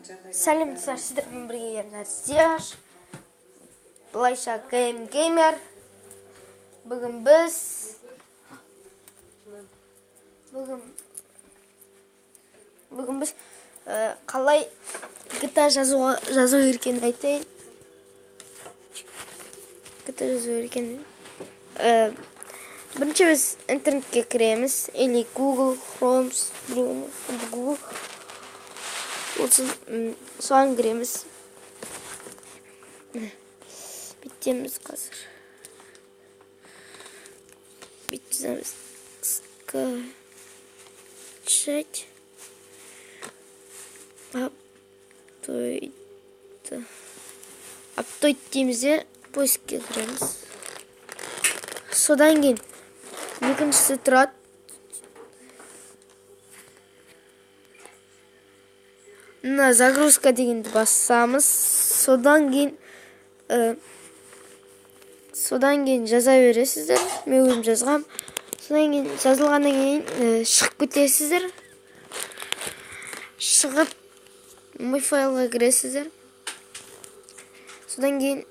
Сәлеметсіздер, сіздермен бірге Ернар. Былайша геймер. Бүгін біз қалай GTA жазу еркенін айтайын. GTA жазу еркенін. Бірінші біз интернетке кіреміз. Или Google, Chrome, Google. Соған кіреміз. Биттеміз қазір. Биттеміз. Скачать. Аптойт деймізде поискке кіреміз. Содан кейін екіншісі тұрады. Мына загрузка дегенді басамыз. Содан кейін жаза бересіздер. Мен өзім жазғам. Содан кейін жазылғаннан кейін шығып кетесіздер. Шығып мой файлға кіресіздер. Содан кейін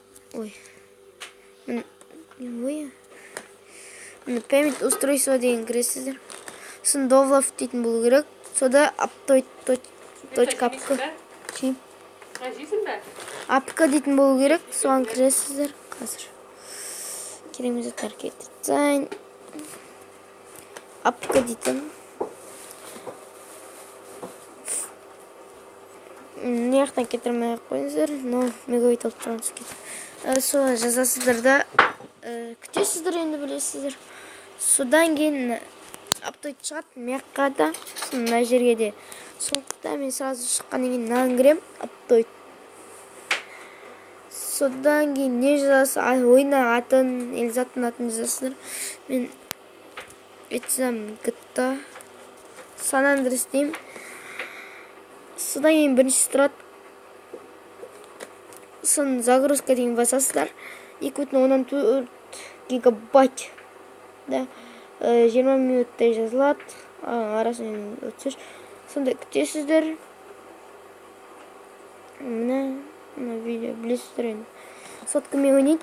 память устройство деген кіресіздер. Сосын довлов дейтін болу керек. Сода aptoid.apk апк дейтін болу керек. Соған кіресіздер. Қазір кереміз әрекет етсін. Апк дейтін. Неяқтан кетірмей қойыңыздар. Мегабайт алып тұрамыз кетір. Соға жазасыздар да күтесіздер, енді білесіздер. Содан кейін аптойт шығады. Меққа да мына жерге де. Сондықта мен сразу шыққаннан кейін мынаған кірем. Аптойт. Содан кейін не жазасыз? Ойна атын, Эльзаттың атын жазасыздар. Мен айтсам GTA San Andreas деймін. Содан кейін біріншісі тұрады. Сосын загрузка деген басасыздар. 2,14 гигабайт. 20 минуттай жазылады. Арасымен өтсеш. Сонда күтесіздер. Мына видео білесіздер енді. Соткамен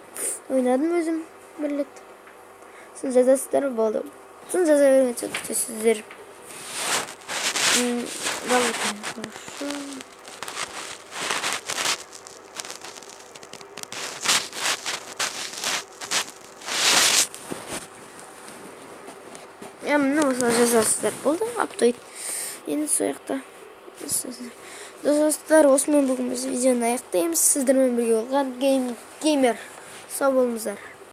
ойнадым өзім бірлет. Сосын жазасыздар болды. Сосын жаза берген соң күтесіздер. Мына осылай жазасыздар болды. Аптойт. Енді сояқта. Достар, осымен бүгін біз видеоны аяқтаймыз. Сіздермен бірге болған геймер. Сау болыңыздар.